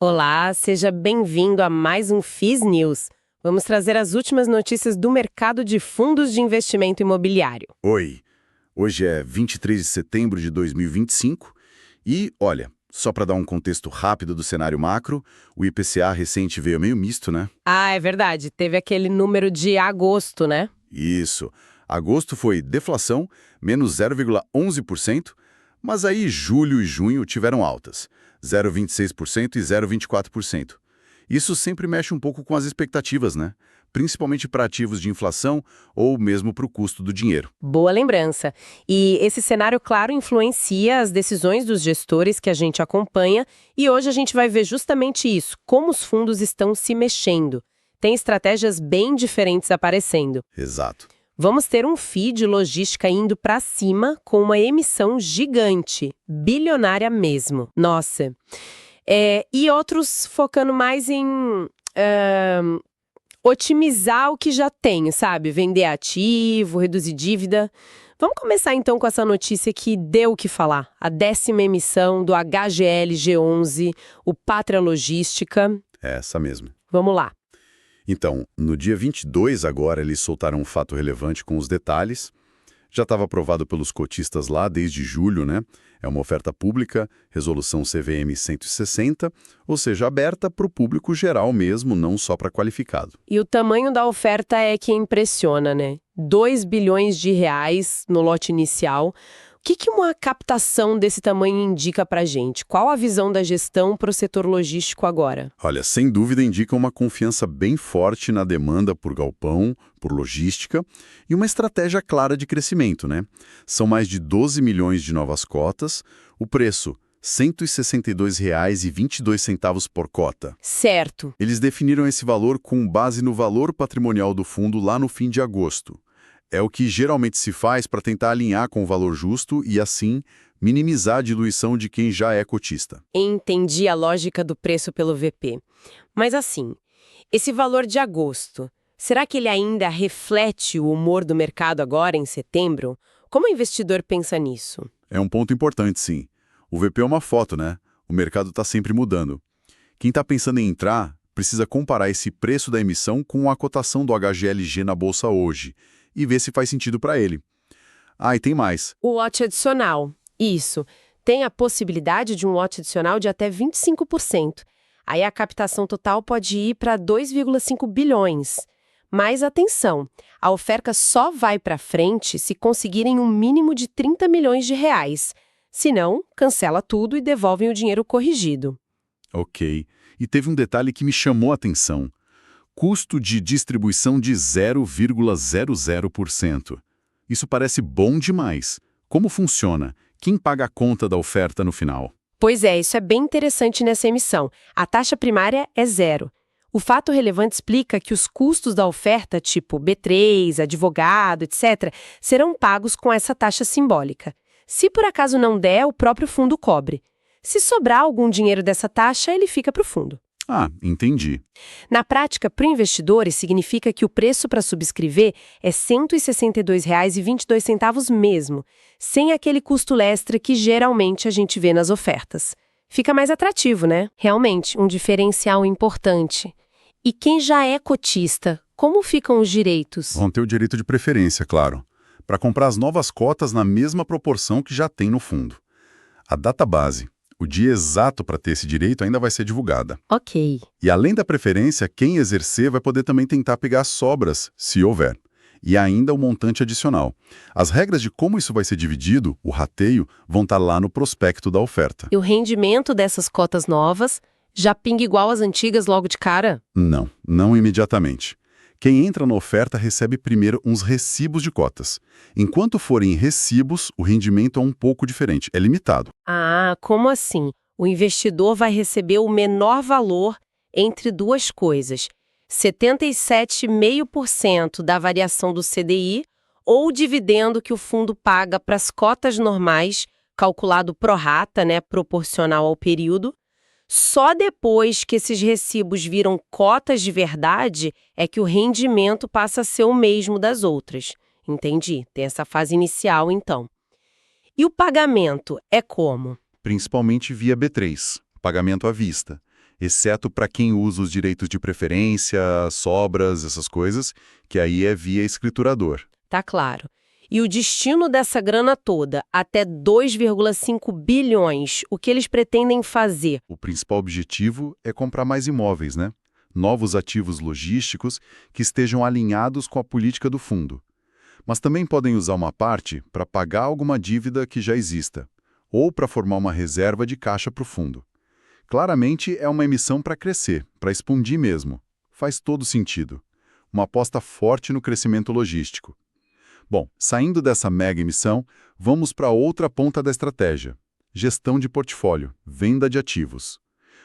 Olá, seja bem-vindo a mais um FIS News. Vamos trazer as últimas notícias do mercado de fundos de investimento imobiliário. Oi, hoje é 23 de setembro de 2025 e, olha, só para dar um contexto rápido do cenário macro, o IPCA recente veio meio misto, né? Ah, é verdade, teve aquele número de agosto, né? Isso. Agosto foi deflação, menos 0,11%, mas aí julho e junho tiveram altas, 0,26% e 0,24%. Isso sempre mexe um pouco com as expectativas, né? Principalmente para ativos de inflação ou mesmo para o custo do dinheiro. Boa lembrança. E esse cenário, claro, influencia as decisões dos gestores que a gente acompanha, e hoje a gente vai ver justamente isso, como os fundos estão se mexendo. Tem estratégias bem diferentes aparecendo. Exato. Vamos ter um FII de logística indo para cima com uma emissão gigante, bilionária mesmo. Nossa. E outros focando mais em otimizar o que já tem, sabe? Vender ativo, reduzir dívida. Vamos começar então com essa notícia que deu o que falar. A 10ª emissão do HGL G11, o Pátria Logística. É essa mesmo. Vamos lá. Então, no dia 22 agora, eles soltaram um fato relevante com os detalhes. Já estava aprovado pelos cotistas lá desde julho, né? É uma oferta pública, resolução CVM 160, ou seja, aberta para o público geral mesmo, não só para qualificado. E o tamanho da oferta é que impressiona, né? 2 bilhões de reais no lote inicial. O que uma captação desse tamanho indica para a gente? Qual a visão da gestão para o setor logístico agora? Olha, sem dúvida indica uma confiança bem forte na demanda por galpão, por logística e uma estratégia clara de crescimento, né? São mais de 12 milhões de novas cotas, o preço R$ 162,22 por cota. Certo. Eles definiram esse valor com base no valor patrimonial do fundo lá no fim de agosto. É o que geralmente se faz para tentar alinhar com o valor justo e, assim, minimizar a diluição de quem já é cotista. Entendi a lógica do preço pelo VP. Mas assim, esse valor de agosto, será que ele ainda reflete o humor do mercado agora em setembro? Como o investidor pensa nisso? É um ponto importante, sim. O VP é uma foto, né? O mercado está sempre mudando. Quem está pensando em entrar precisa comparar esse preço da emissão com a cotação do HGLG na bolsa hoje e ver se faz sentido para ele. Ah, e tem mais. O lote adicional. Isso. Tem a possibilidade de um lote adicional de até 25%. Aí a captação total pode ir para 2,5 bilhões. Mas atenção, a oferta só vai para frente se conseguirem um mínimo de 30 milhões de reais. Se não, cancela tudo e devolvem o dinheiro corrigido. Ok. E teve um detalhe que me chamou a atenção. Custo de distribuição de 0,00%. Isso parece bom demais. Como funciona? Quem paga a conta da oferta no final? Pois é, isso é bem interessante nessa emissão. A taxa primária é zero. O fato relevante explica que os custos da oferta, tipo B3, advogado, etc., serão pagos com essa taxa simbólica. Se por acaso não der, o próprio fundo cobre. Se sobrar algum dinheiro dessa taxa, ele fica para o fundo. Ah, entendi. Na prática, para o investidor, isso significa que o preço para subscrever é R$ 162,22 mesmo, sem aquele custo extra que geralmente a gente vê nas ofertas. Fica mais atrativo, né? Realmente, um diferencial importante. E quem já é cotista, como ficam os direitos? Vão ter o direito de preferência, claro, para comprar as novas cotas na mesma proporção que já tem no fundo. A data base, o dia exato para ter esse direito ainda vai ser divulgada. Ok. E além da preferência, quem exercer vai poder também tentar pegar sobras, se houver. E ainda o montante adicional. As regras de como isso vai ser dividido, o rateio, vão estar lá no prospecto da oferta. E o rendimento dessas cotas novas já pinga igual às antigas logo de cara? Não imediatamente. Quem entra na oferta recebe primeiro uns recibos de cotas. Enquanto forem recibos, o rendimento é um pouco diferente, é limitado. Ah, como assim? O investidor vai receber o menor valor entre duas coisas: 77,5% da variação do CDI ou o dividendo que o fundo paga para as cotas normais, calculado pro rata, né, proporcional ao período. Só depois que esses recibos viram cotas de verdade é que o rendimento passa a ser o mesmo das outras. Entendi. Tem essa fase inicial, então. E o pagamento é como? Principalmente via B3, pagamento à vista. exceto para quem usa os direitos de preferência, sobras, essas coisas, que aí é via escriturador. Tá claro. E o destino dessa grana toda, até 2,5 bilhões, o que eles pretendem fazer? O principal objetivo é comprar mais imóveis, né? Novos ativos logísticos que estejam alinhados com a política do fundo. Mas também podem usar uma parte para pagar alguma dívida que já exista, ou para formar uma reserva de caixa para o fundo. Claramente é uma emissão para crescer, para expandir mesmo. Faz todo sentido. Uma aposta forte no crescimento logístico. Bom, saindo dessa mega emissão, vamos para outra ponta da estratégia. Gestão de portfólio, venda de ativos.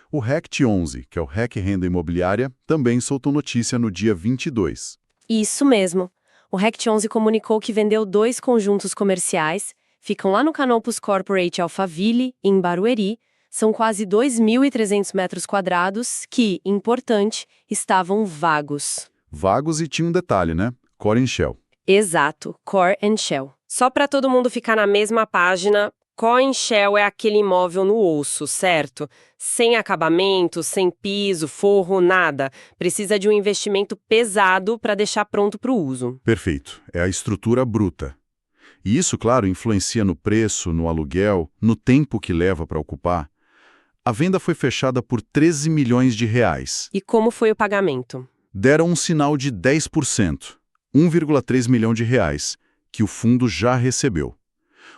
O RECT 11, que é o REC Renda Imobiliária, também soltou notícia no dia 22. Isso mesmo. O RECT 11 comunicou que vendeu 2 conjuntos comerciais, ficam lá no Canopus Corporate Alphaville, em Barueri. São quase 2.300 metros quadrados que, importante, estavam vagos. Vagos e tinha um detalhe, né? Core and Shell. Exato, Core and Shell. Só para todo mundo ficar na mesma página, Core and Shell é aquele imóvel no osso, certo? Sem acabamento, sem piso, forro, nada. Precisa de um investimento pesado para deixar pronto para o uso. Perfeito. É a estrutura bruta. E isso, claro, influencia no preço, no aluguel, no tempo que leva para ocupar. A venda foi fechada por 13 milhões de reais. E como foi o pagamento? Deram um sinal de 10%, 1,3 milhão de reais, que o fundo já recebeu.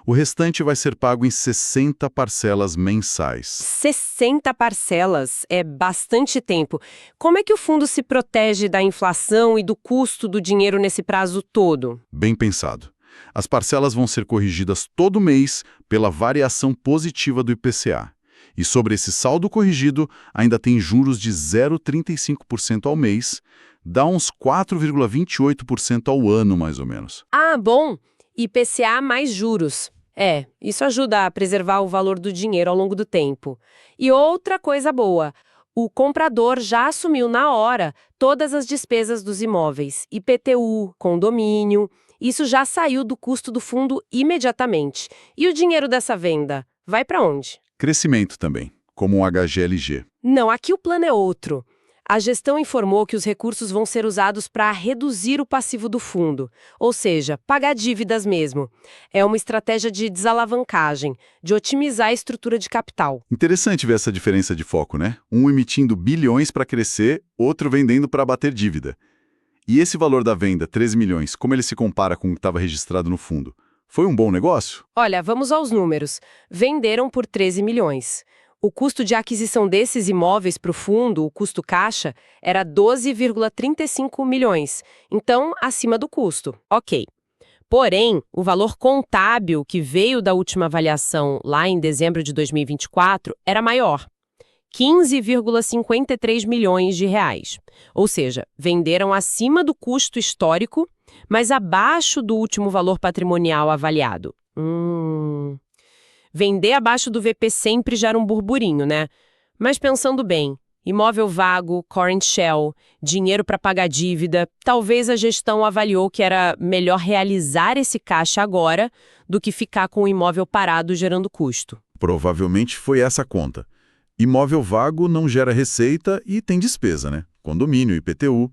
O restante vai ser pago em 60 parcelas mensais. 60 parcelas é bastante tempo. Como é que o fundo se protege da inflação e do custo do dinheiro nesse prazo todo? Bem pensado. As parcelas vão ser corrigidas todo mês pela variação positiva do IPCA. E sobre esse saldo corrigido, ainda tem juros de 0,35% ao mês, dá uns 4,28% ao ano, mais ou menos. Ah, bom! IPCA mais juros. Isso ajuda a preservar o valor do dinheiro ao longo do tempo. E outra coisa boa, o comprador já assumiu na hora todas as despesas dos imóveis, IPTU, condomínio, isso já saiu do custo do fundo imediatamente. E o dinheiro dessa venda vai para onde? Crescimento também, como um HGLG. Não, aqui o plano é outro. A gestão informou que os recursos vão ser usados para reduzir o passivo do fundo, ou seja, pagar dívidas mesmo. É uma estratégia de desalavancagem, de otimizar a estrutura de capital. Interessante ver essa diferença de foco, né? Um emitindo bilhões para crescer, outro vendendo para abater dívida. E esse valor da venda, 13 milhões, como ele se compara com o que estava registrado no fundo? Foi um bom negócio? Olha, vamos aos números. Venderam por 13 milhões. O custo de aquisição desses imóveis para o fundo, o custo caixa, era 12,35 milhões. Então, acima do custo. Ok. Porém, o valor contábil que veio da última avaliação lá em dezembro de 2024 era maior. 15,53 milhões de reais. Ou seja, venderam acima do custo histórico, mas abaixo do último valor patrimonial avaliado. Vender abaixo do VP sempre gera um burburinho, né? Mas pensando bem, imóvel vago, core and shell, dinheiro para pagar dívida, talvez a gestão avaliou que era melhor realizar esse caixa agora do que ficar com o imóvel parado gerando custo. Provavelmente foi essa a conta. Imóvel vago não gera receita e tem despesa, né? Condomínio, IPTU.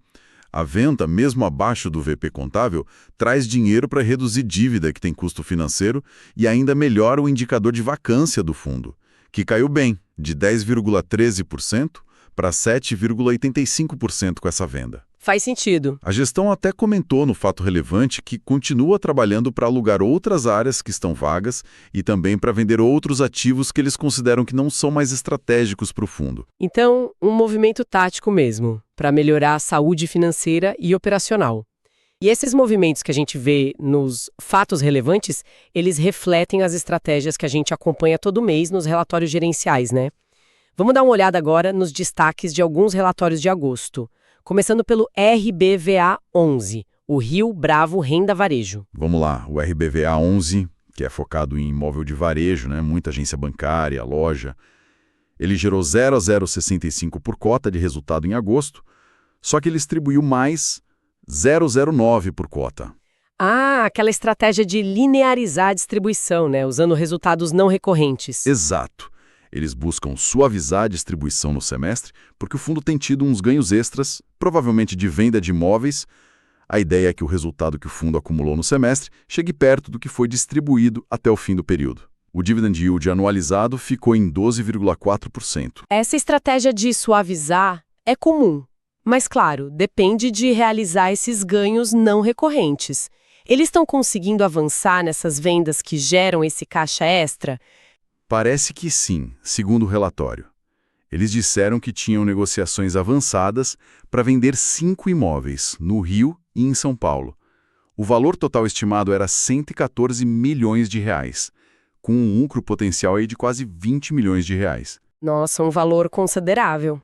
A venda, mesmo abaixo do VP contábil, traz dinheiro para reduzir dívida que tem custo financeiro e ainda melhora o indicador de vacância do fundo, que caiu bem, de 10,13% para 7,85% com essa venda. Faz sentido. A gestão até comentou no fato relevante que continua trabalhando para alugar outras áreas que estão vagas e também para vender outros ativos que eles consideram que não são mais estratégicos para o fundo. Então, um movimento tático mesmo, para melhorar a saúde financeira e operacional. E esses movimentos que a gente vê nos fatos relevantes, eles refletem as estratégias que a gente acompanha todo mês nos relatórios gerenciais, né? Vamos dar uma olhada agora nos destaques de alguns relatórios de agosto. Começando pelo RBVA 11, o Rio Bravo Renda Varejo. Vamos lá, o RBVA 11, que é focado em imóvel de varejo, né? Muita agência bancária, loja. Ele gerou 0,065 por cota de resultado em agosto, só que ele distribuiu mais 0,09 por cota. Ah, aquela estratégia de linearizar a distribuição, né? Usando resultados não recorrentes. Exato. Eles buscam suavizar a distribuição no semestre porque o fundo tem tido uns ganhos extras, provavelmente de venda de imóveis. A ideia é que o resultado que o fundo acumulou no semestre chegue perto do que foi distribuído até o fim do período. O dividend yield anualizado ficou em 12,4%. Essa estratégia de suavizar é comum, mas, claro, depende de realizar esses ganhos não recorrentes. Eles estão conseguindo avançar nessas vendas que geram esse caixa extra? Parece que sim, segundo o relatório. Eles disseram que tinham negociações avançadas para vender 5 imóveis, no Rio e em São Paulo. O valor total estimado era 114 milhões de reais, com um lucro potencial aí de quase 20 milhões de reais. Nossa, um valor considerável.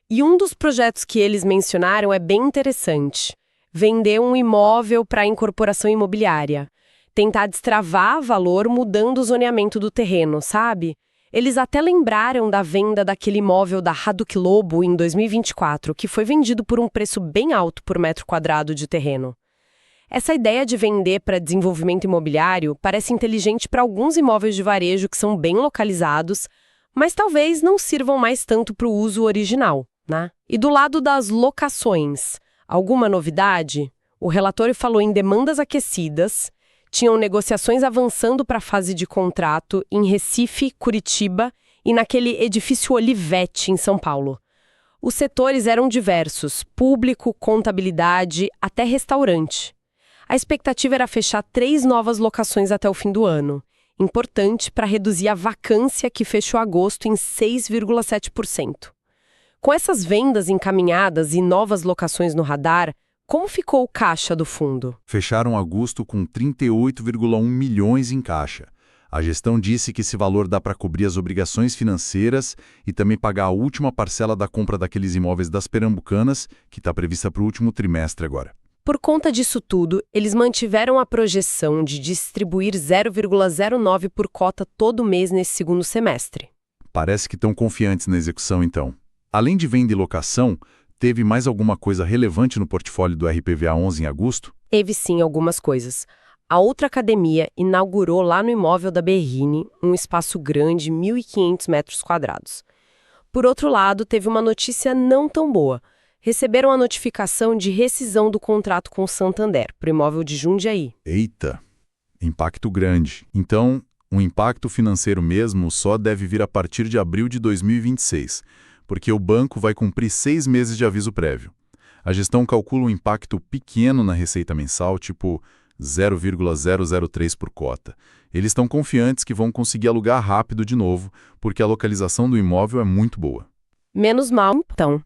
E um dos projetos que eles mencionaram é bem interessante. Vender um imóvel para incorporação imobiliária. Tentar destravar valor mudando o zoneamento do terreno, sabe? Eles até lembraram da venda daquele imóvel da Haddock Lobo em 2024, que foi vendido por um preço bem alto por metro quadrado de terreno. Essa ideia de vender para desenvolvimento imobiliário parece inteligente para alguns imóveis de varejo que são bem localizados, mas talvez não sirvam mais tanto para o uso original, né? E do lado das locações, alguma novidade? O relatório falou em demandas aquecidas, tinham negociações avançando para a fase de contrato em Recife, Curitiba e naquele edifício Olivetti, em São Paulo. Os setores eram diversos, público, contabilidade, até restaurante. A expectativa era fechar 3 novas locações até o fim do ano. Importante para reduzir a vacância que fechou agosto em 6,7%. Com essas vendas encaminhadas e novas locações no radar, como ficou o caixa do fundo? Fecharam agosto com 38,1 milhões em caixa. A gestão disse que esse valor dá para cobrir as obrigações financeiras e também pagar a última parcela da compra daqueles imóveis das Pernambucanas, que está prevista para o último trimestre agora. Por conta disso tudo, eles mantiveram a projeção de distribuir 0,09 por cota todo mês nesse segundo semestre. Parece que estão confiantes na execução, então. Além de venda e locação, teve mais alguma coisa relevante no portfólio do RPVA 11 em agosto? Teve sim algumas coisas. A outra academia inaugurou lá no imóvel da Berrini um espaço grande, 1.500 metros quadrados. Por outro lado, teve uma notícia não tão boa. Receberam a notificação de rescisão do contrato com o Santander, para o imóvel de Jundiaí. Eita, impacto grande. Então, o impacto financeiro mesmo só deve vir a partir de abril de 2026, porque o banco vai cumprir 6 meses de aviso prévio. A gestão calcula um impacto pequeno na receita mensal, tipo 0,003 por cota. Eles estão confiantes que vão conseguir alugar rápido de novo, porque a localização do imóvel é muito boa. Menos mal, então.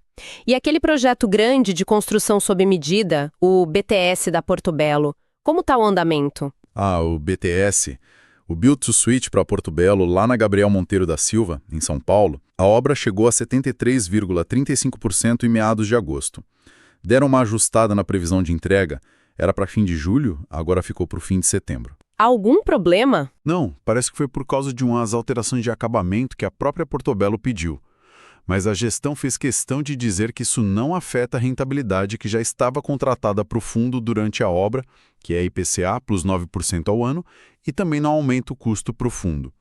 E aquele projeto grande de construção sob medida, o BTS da Porto Belo, como está o andamento? O BTS, o Build to Suite para Porto Belo, lá na Gabriel Monteiro da Silva, em São Paulo, a obra chegou a 73,35% em meados de agosto. Deram uma ajustada na previsão de entrega, era para fim de julho, agora ficou para o fim de setembro. Algum problema? Não, parece que foi por causa de umas alterações de acabamento que a própria Porto Belo pediu. Mas a gestão fez questão de dizer que isso não afeta a rentabilidade que já estava contratada para o fundo durante a obra, que é IPCA plus 9% ao ano, e também não aumenta o custo para o fundo.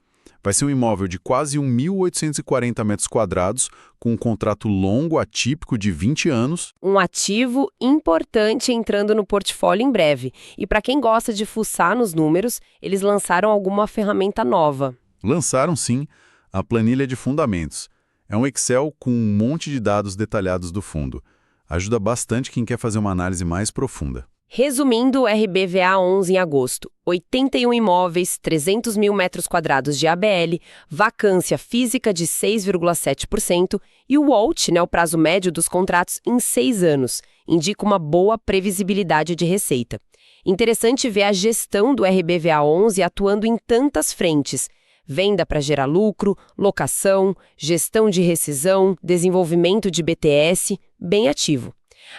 Vai ser um imóvel de quase 1.840 metros quadrados, com um contrato longo atípico de 20 anos. Um ativo importante entrando no portfólio em breve. E para quem gosta de fuçar nos números, eles lançaram alguma ferramenta nova. Lançaram, sim, a planilha de fundamentos. É um Excel com um monte de dados detalhados do fundo. Ajuda bastante quem quer fazer uma análise mais profunda. Resumindo, o RBVA 11 em agosto. 81 imóveis, 300 mil metros quadrados de ABL, vacância física de 6,7% e o WALT, o prazo médio dos contratos, em 6 anos. Indica uma boa previsibilidade de receita. Interessante ver a gestão do RBVA 11 atuando em tantas frentes. Venda para gerar lucro, locação, gestão de rescisão, desenvolvimento de BTS, bem ativo.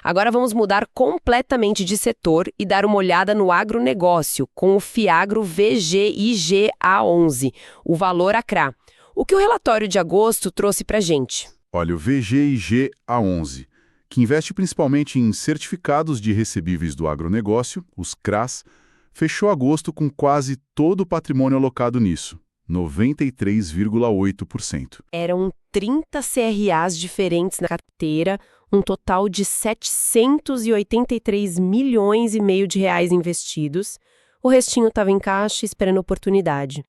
Agora vamos mudar completamente de setor e dar uma olhada no agronegócio, com o Fiagro VGIGA11, o valor ACRA. O que o relatório de agosto trouxe para a gente? Olha, o VGIGA11, que investe principalmente em certificados de recebíveis do agronegócio, os CRAs, fechou agosto com quase todo o patrimônio alocado nisso. 93,8%. Eram 30 CRAs diferentes na carteira, um total de 783 milhões e meio de reais investidos. O restinho estava em caixa esperando oportunidade.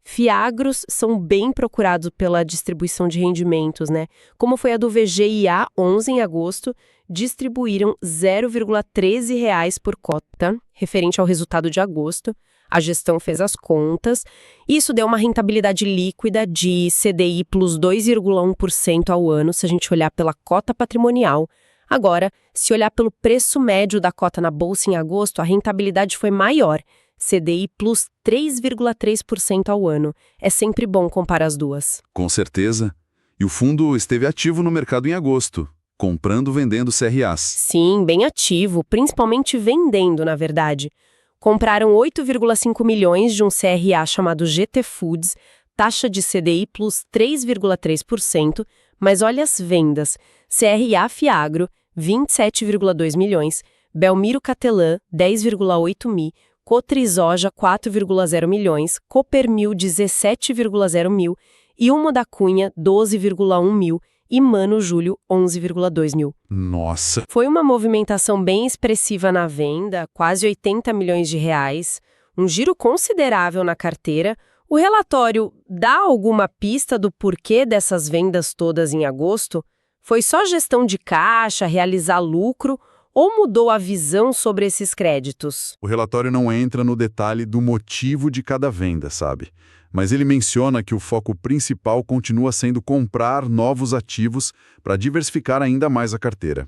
Fiagros são bem procurados pela distribuição de rendimentos, né? Como foi a do VGIA 11 em agosto, distribuíram R$ 0,13 por cota, referente ao resultado de agosto. A gestão fez as contas. Isso deu uma rentabilidade líquida de CDI plus 2,1% ao ano, se a gente olhar pela cota patrimonial. Agora, se olhar pelo preço médio da cota na bolsa em agosto, a rentabilidade foi maior, CDI plus 3,3% ao ano. É sempre bom comparar as duas. Com certeza. E o fundo esteve ativo no mercado em agosto, comprando e vendendo CRAs. Sim, bem ativo, principalmente vendendo, na verdade. Compraram 8,5 milhões de um CRA chamado GT Foods, taxa de CDI plus 3,3%, mas olha as vendas. CRA Fiagro, 27,2 milhões, Belmiro Catelã, 10,8 mil, Cotrisoja, 4,0 milhões, Coppermil, 17,0 mil, Ilmo da Cunha, 12,1 mil e Mano Júlio, 11,2 mil. Nossa! Foi uma movimentação bem expressiva na venda, quase 80 milhões de reais, um giro considerável na carteira. O relatório dá alguma pista do porquê dessas vendas todas em agosto? Foi só gestão de caixa, realizar lucro, ou mudou a visão sobre esses créditos? O relatório não entra no detalhe do motivo de cada venda, sabe? Mas ele menciona que o foco principal continua sendo comprar novos ativos para diversificar ainda mais a carteira.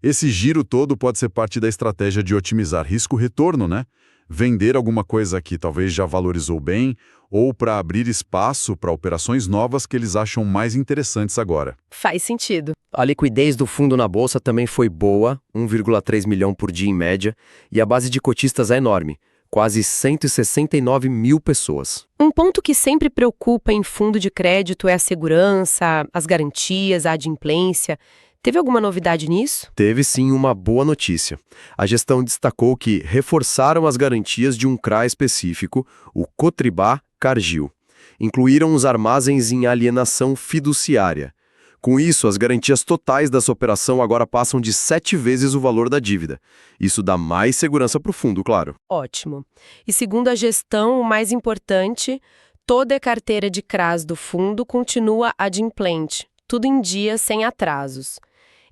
Esse giro todo pode ser parte da estratégia de otimizar risco-retorno, né? Vender alguma coisa que talvez já valorizou bem, ou para abrir espaço para operações novas que eles acham mais interessantes agora. Faz sentido. A liquidez do fundo na bolsa também foi boa, 1,3 milhão por dia em média, e a base de cotistas é enorme, quase 169 mil pessoas. Um ponto que sempre preocupa em fundo de crédito é a segurança, as garantias, a adimplência. Teve alguma novidade nisso? Teve sim uma boa notícia. A gestão destacou que reforçaram as garantias de um CRA específico, o Cotribá Cargill. Incluíram os armazéns em alienação fiduciária. Com isso, as garantias totais dessa operação agora passam de 7 vezes o valor da dívida. Isso dá mais segurança para o fundo, claro. Ótimo. E segundo a gestão, o mais importante, toda a carteira de CRAs do fundo continua adimplente, tudo em dia, sem atrasos.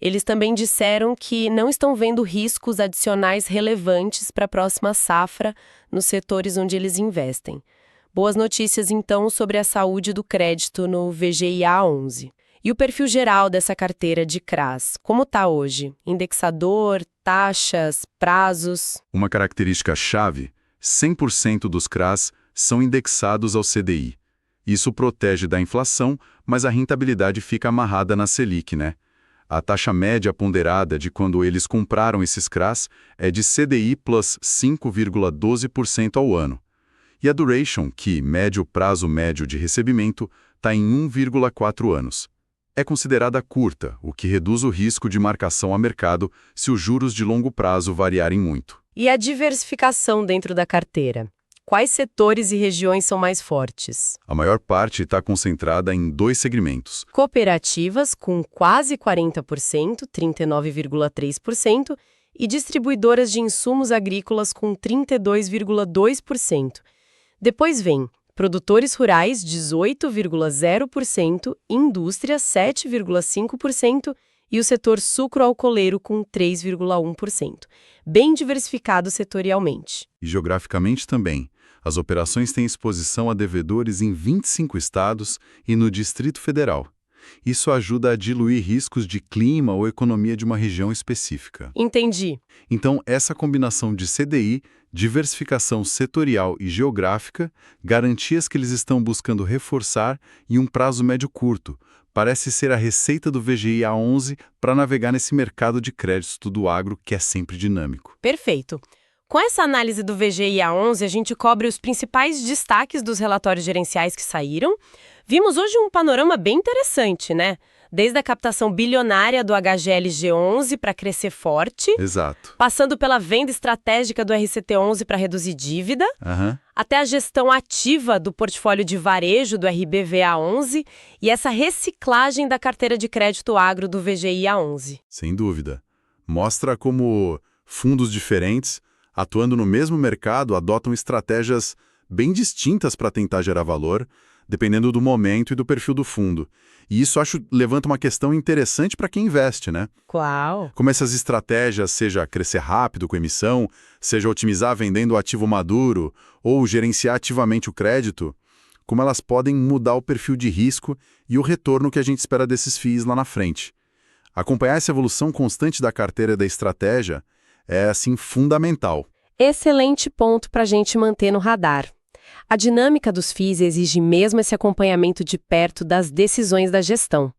Eles também disseram que não estão vendo riscos adicionais relevantes para a próxima safra nos setores onde eles investem. Boas notícias, então, sobre a saúde do crédito no VGIA 11. E o perfil geral dessa carteira de CRAs, como está hoje? Indexador, taxas, prazos? Uma característica-chave, 100% dos CRAs são indexados ao CDI. Isso protege da inflação, mas a rentabilidade fica amarrada na Selic, né? A taxa média ponderada de quando eles compraram esses CRAs é de CDI plus 5,12% ao ano. E a duration, que mede o prazo médio de recebimento, está em 1,4 anos. É considerada curta, o que reduz o risco de marcação a mercado se os juros de longo prazo variarem muito. E a diversificação dentro da carteira? Quais setores e regiões são mais fortes? A maior parte está concentrada em 2 segmentos. Cooperativas, com quase 40%, 39,3%, e distribuidoras de insumos agrícolas, com 32,2%. Depois vem produtores rurais, 18,0%, indústria, 7,5%, e o setor sucroalcooleiro, com 3,1%. Bem diversificado setorialmente. E geograficamente também. As operações têm exposição a devedores em 25 estados e no Distrito Federal. Isso ajuda a diluir riscos de clima ou economia de uma região específica. Entendi. Então, essa combinação de CDI, diversificação setorial e geográfica, garantias que eles estão buscando reforçar e um prazo médio curto, parece ser a receita do VGIA 11 para navegar nesse mercado de crédito do agro que é sempre dinâmico. Perfeito. Com essa análise do VGIA 11, a gente cobre os principais destaques dos relatórios gerenciais que saíram. Vimos hoje um panorama bem interessante, né? Desde a captação bilionária do HGLG11 para crescer forte, Exato. passando pela venda estratégica do RCT11 para reduzir dívida, até a gestão ativa do portfólio de varejo do RBVA11 e essa reciclagem da carteira de crédito agro do VGIA11. Sem dúvida. Mostra como fundos diferentes, atuando no mesmo mercado, adotam estratégias bem distintas para tentar gerar valor, dependendo do momento e do perfil do fundo. E isso, acho, levanta uma questão interessante para quem investe, né? Qual? Como essas estratégias, seja crescer rápido com emissão, seja otimizar vendendo o ativo maduro ou gerenciar ativamente o crédito, como elas podem mudar o perfil de risco e o retorno que a gente espera desses FIIs lá na frente. Acompanhar essa evolução constante da carteira e da estratégia é, assim, fundamental. Excelente ponto para a gente manter no radar. A dinâmica dos FIIs exige mesmo esse acompanhamento de perto das decisões da gestão.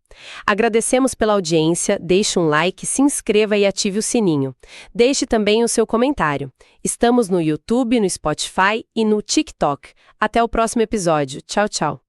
Agradecemos pela audiência, deixe um like, se inscreva e ative o sininho. Deixe também o seu comentário. Estamos no YouTube, no Spotify e no TikTok. Até o próximo episódio. Tchau, tchau.